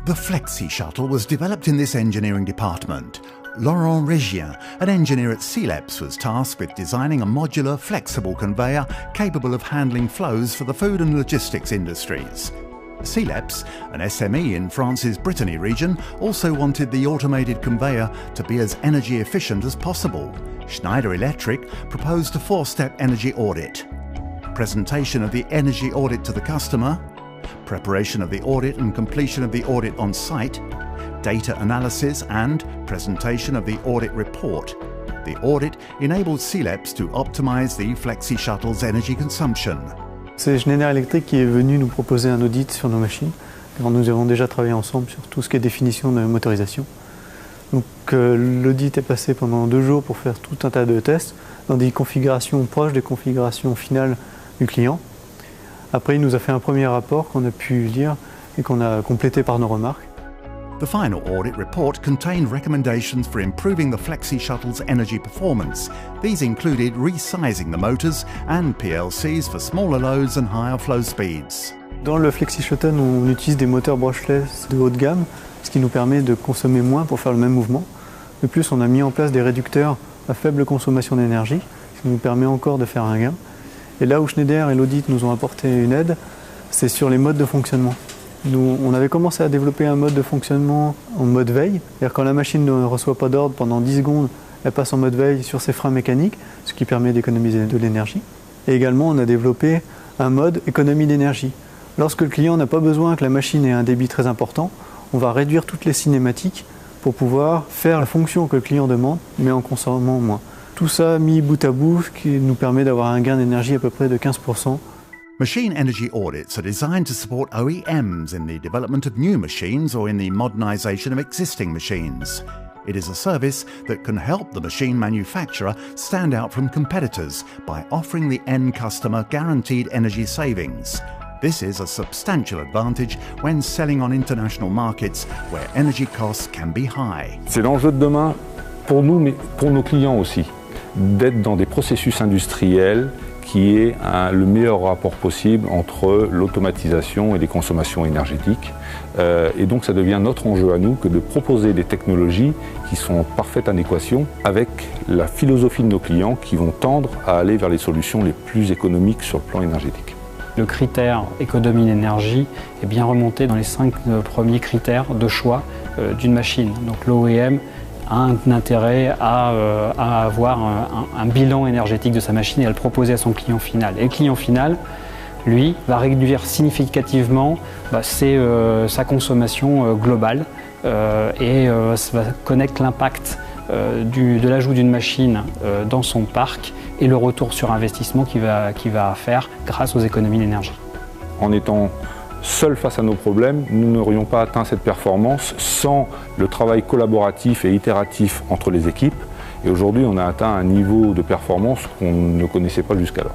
The Flexi Shuttle was developed in this engineering department. Laurent Regien, an engineer at CELEPS, was tasked with designing a modular, flexible conveyor capable of handling flows for the food and logistics industries. CELEPS, an SME in France's Brittany region, also wanted the automated conveyor to be as energy efficient as possible. Schneider Electric proposed a 4-step energy audit. Presentation of the energy audit to the customer, preparation of the audit and completion of the audit on site, data analysis and presentation of the audit report. The audit enabled CELEPS to optimize the Flexi Shuttle's energy consumption. C'est Schneider Electric qui est venu nous proposer un audit sur nos machines, car nous avons déjà travaillé ensemble sur tout ce qui est définition de motorisation. Donc l'audit est passé pendant 2 jours pour faire tout un tas de tests dans des configurations proches des configurations finales du client. Après, il nous a fait un premier rapport qu'on a pu lire et qu'on a complété par nos remarques. The final audit report contained recommendations for improving the Flexi Shuttle's energy performance. These included resizing the motors and PLCs for smaller loads and higher flow speeds. Dans le Flexi Shuttle, on utilise des moteurs brushless de haut de gamme, ce qui nous permet de consommer moins pour faire le même mouvement. De plus, on a mis en place des réducteurs à faible consommation d'énergie, ce qui nous permet encore de faire un gain. Et là où Schneider et l'audit nous ont apporté une aide, c'est sur les modes de fonctionnement. Nous, on avait commencé à développer un mode de fonctionnement en mode veille, c'est-à-dire quand la machine ne reçoit pas d'ordre pendant 10 secondes, elle passe en mode veille sur ses freins mécaniques, ce qui permet d'économiser de l'énergie. Et également, on a développé un mode économie d'énergie. Lorsque le client n'a pas besoin que la machine ait un débit très important, on va réduire toutes les cinématiques pour pouvoir faire la fonction que le client demande, mais en consommant moins. Tout ça mis bout à bout, ce qui nous permet d'avoir un gain d'énergie à peu près de 15%. Machine energy audits are designed to support OEMs in the development of new machines or in the modernization of existing machines. It is a service that can help the machine manufacturer stand out from competitors by offering the end customer guaranteed energy savings. This is a substantial advantage when selling on international markets where energy costs can be high. C'est l'enjeu de demain pour nous, mais pour nos clients aussi, d'être dans des processus industriels qui est le meilleur rapport possible entre l'automatisation et les consommations énergétiques. Et donc ça devient notre enjeu à nous que de proposer des technologies qui sont en parfaite adéquation avec la philosophie de nos clients qui vont tendre à aller vers les solutions les plus économiques sur le plan énergétique. Le critère économie d'énergie est bien remonté dans les 5 premiers critères de choix d'une machine. Donc l'OEM a un intérêt à avoir un bilan énergétique de sa machine et à le proposer à son client final. Et le client final, lui, va réduire significativement sa consommation globale et ça va connaître l'impact de l'ajout d'une machine dans son parc et le retour sur investissement qu'il va faire grâce aux économies d'énergie. En étant seuls face à nos problèmes, nous n'aurions pas atteint cette performance sans le travail collaboratif et itératif entre les équipes. Et aujourd'hui, on a atteint un niveau de performance qu'on ne connaissait pas jusqu'alors.